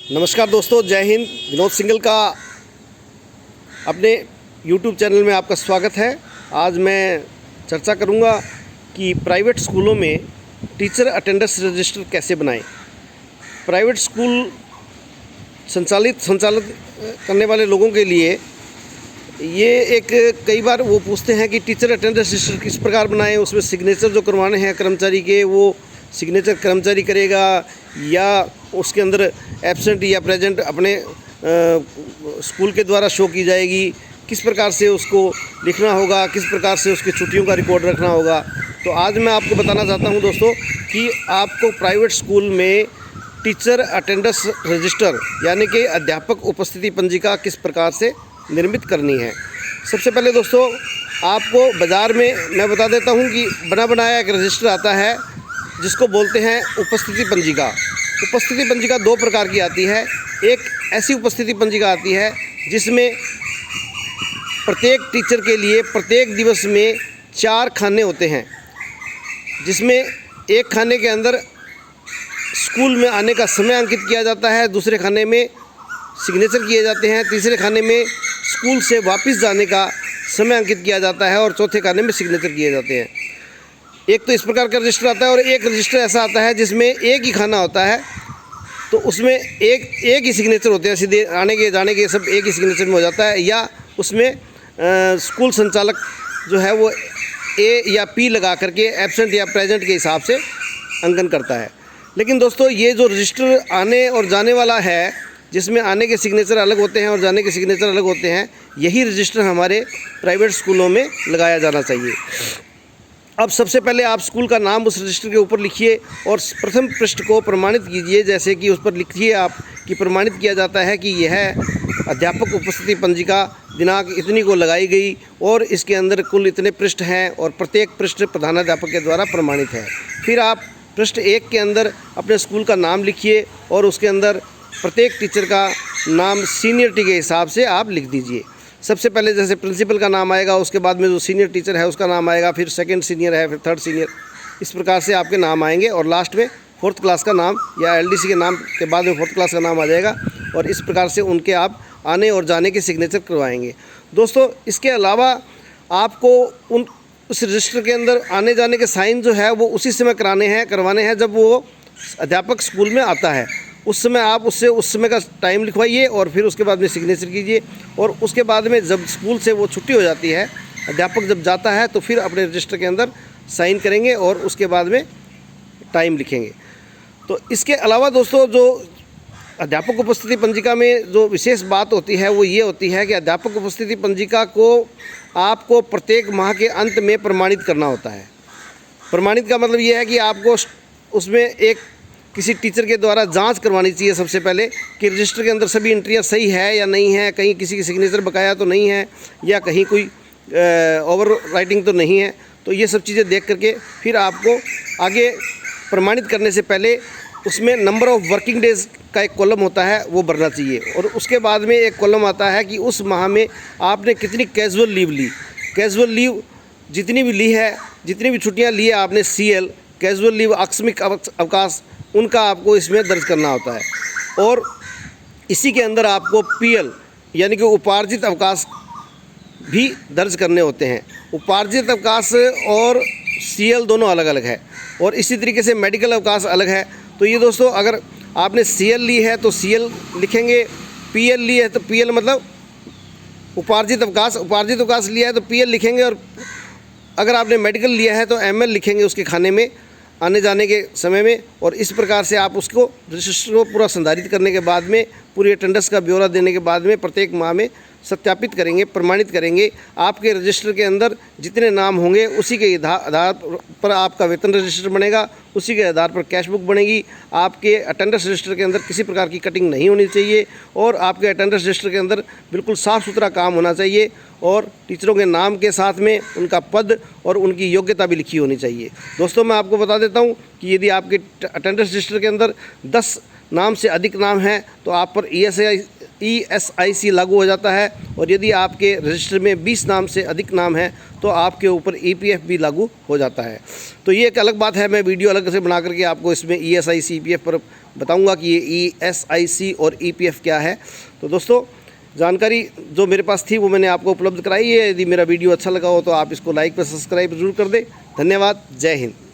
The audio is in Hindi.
नमस्कार दोस्तों, जय हिंद। विनोद सिंगल का अपने YouTube चैनल में आपका स्वागत है। आज मैं चर्चा करूंगा कि प्राइवेट स्कूलों में टीचर अटेंडेंस रजिस्टर कैसे बनाएं। प्राइवेट स्कूल संचालित करने वाले लोगों के लिए ये कई बार वो पूछते हैं कि टीचर अटेंडेंस रजिस्टर किस प्रकार बनाएं। उसमें सिग्नेचर जो करवाने हैं कर्मचारी के, वो सिग्नेचर कर्मचारी करेगा या उसके अंदर एब्सेंट या प्रेजेंट अपने स्कूल के द्वारा शो की जाएगी। किस प्रकार से उसको लिखना होगा, किस प्रकार से उसकी छुट्टियों का रिकॉर्ड रखना होगा। तो आज मैं आपको बताना चाहता हूं दोस्तों कि आपको प्राइवेट स्कूल में टीचर अटेंडेंस रजिस्टर यानी कि अध्यापक उपस्थिति पंजिका किस प्रकार से निर्मित करनी है। सबसे पहले दोस्तों आपको बाज़ार में मैं बता देता हूं कि बना बनाया एक रजिस्टर आता है जिसको बोलते हैं उपस्थिति पंजिका। उपस्थिति पंजिका दो प्रकार की आती है। एक ऐसी उपस्थिति पंजिका आती है जिसमें प्रत्येक टीचर के लिए प्रत्येक दिवस में 4 खाने होते हैं, जिसमें एक खाने के अंदर स्कूल में आने का समय अंकित किया जाता है, दूसरे खाने में सिग्नेचर किए जाते हैं, तीसरे खाने में स्कूल से वापस जाने का समय अंकित किया जाता है और चौथे खाने में सिग्नेचर किए जाते हैं। एक तो इस प्रकार का रजिस्टर आता है और एक रजिस्टर ऐसा आता है जिसमें एक ही खाना होता है, तो उसमें एक ही सिग्नेचर होते हैं, सीधे आने के जाने के सब एक ही सिग्नेचर में हो जाता है, या उसमें स्कूल संचालक जो है वो ए या पी लगा करके एब्सेंट या प्रेजेंट के हिसाब से अंकन करता है। लेकिन दोस्तों ये जो रजिस्टर आने और जाने वाला है, जिसमें आने के सिग्नेचर अलग होते हैं और जाने के सिग्नेचर अलग होते हैं, यही रजिस्टर हमारे प्राइवेट स्कूलों में लगाया जाना चाहिए। अब सबसे पहले आप स्कूल का नाम उस रजिस्टर के ऊपर लिखिए और प्रथम पृष्ठ को प्रमाणित कीजिए। जैसे कि उस पर लिखिए आप कि प्रमाणित किया जाता है कि यह अध्यापक उपस्थिति पंजिका दिनांक इतनी को लगाई गई और इसके अंदर कुल इतने पृष्ठ हैं और प्रत्येक पृष्ठ प्रधानाध्यापक के द्वारा प्रमाणित है। फिर आप पृष्ठ 1 के अंदर अपने स्कूल का नाम लिखिए और उसके अंदर प्रत्येक टीचर का नाम सीनियरिटी के हिसाब से आप लिख दीजिए। सबसे पहले जैसे प्रिंसिपल का नाम आएगा, उसके बाद में जो सीनियर टीचर है उसका नाम आएगा, फिर सेकंड सीनियर है, फिर थर्ड सीनियर, इस प्रकार से आपके नाम आएंगे और लास्ट में 4th क्लास का नाम या एलडीसी के नाम के बाद में 4th क्लास का नाम आ जाएगा और इस प्रकार से उनके आप आने और जाने के सिग्नेचर करवाएंगे। दोस्तों इसके अलावा आपको उस रजिस्टर के अंदर आने जाने के साइन जो है वो उसी समय करवाने हैं जब वो अध्यापक स्कूल में आता है। उस समय आप उससे उस समय का टाइम लिखवाइए और फिर उसके बाद में सिग्नेचर कीजिए और उसके बाद में जब स्कूल से वो छुट्टी हो जाती है, अध्यापक जब जाता है तो फिर अपने रजिस्टर के अंदर साइन करेंगे और उसके बाद में टाइम लिखेंगे। तो इसके अलावा दोस्तों जो अध्यापक उपस्थिति पंजिका में जो विशेष बात होती है वो ये होती है कि अध्यापक उपस्थिति पंजिका को आपको प्रत्येक माह के अंत में प्रमाणित करना होता है। प्रमाणित का मतलब ये है कि आपको उसमें किसी टीचर के द्वारा जांच करवानी चाहिए सबसे पहले कि रजिस्टर के अंदर सभी एंट्रियां सही है या नहीं है, कहीं किसी की सिग्नेचर बकाया तो नहीं है या कहीं कोई ओवर राइटिंग तो नहीं है। तो ये सब चीज़ें देख करके फिर आपको आगे प्रमाणित करने से पहले उसमें नंबर ऑफ़ वर्किंग डेज़ का एक कॉलम होता है वो भरना चाहिए और उसके बाद में एक कॉलम आता है कि उस माह में आपने कितनी कैजुअल लीव ली। कैजुअल लीव जितनी भी ली है, जितनी भी छुट्टियाँ ली है आपने, CL कैजुअल लीव आकस्मिक अवकाश, उनका आपको इसमें दर्ज करना होता है। और इसी के अंदर आपको PL यानी कि उपार्जित अवकाश भी दर्ज करने होते हैं। उपार्जित अवकाश और CL दोनों अलग अलग है और इसी तरीके से मेडिकल अवकाश अलग है। तो ये दोस्तों अगर आपने CL ली है तो CL लिखेंगे, PL ली है तो PL मतलब उपार्जित अवकाश लिया है तो PL लिखेंगे और अगर आपने मेडिकल लिया है तो ML लिखेंगे उसके खाने में आने जाने के समय में। और इस प्रकार से आप उसको रजिस्टर को पूरा संधारित करने के बाद में पूरी अटेंडेंस का ब्यौरा देने के बाद में प्रत्येक माह में सत्यापित करेंगे, प्रमाणित करेंगे। आपके रजिस्टर के अंदर जितने नाम होंगे उसी के आधार पर आपका वेतन रजिस्टर बनेगा, उसी के आधार पर कैश बुक बनेगी। आपके अटेंडेंस रजिस्टर के अंदर किसी प्रकार की कटिंग नहीं होनी चाहिए और आपके अटेंडेंस रजिस्टर के अंदर बिल्कुल साफ़ सुथरा काम होना चाहिए और टीचरों के नाम के साथ में उनका पद और उनकी योग्यता भी लिखी होनी चाहिए। दोस्तों मैं आपको बता देता हूँ कि यदि आपके अटेंडेंस रजिस्टर के अंदर 10 नाम से अधिक नाम हैं तो आप पर ESI ESIC लागू हो जाता है, और यदि आपके रजिस्टर में 20 नाम से अधिक नाम है तो आपके ऊपर EPF भी लागू हो जाता है। तो ये एक अलग बात है, मैं वीडियो अलग से बना करके आपको इसमें ESIC EPF पर बताऊंगा कि ये ESIC और EPF क्या है। तो दोस्तों, जानकारी जो मेरे पास थी वो मैंने आपको उपलब्ध कराई है। यदि मेरा वीडियो अच्छा लगा हो तो आप इसको लाइक व सब्सक्राइब ज़रूर कर दें। धन्यवाद। जय हिंद।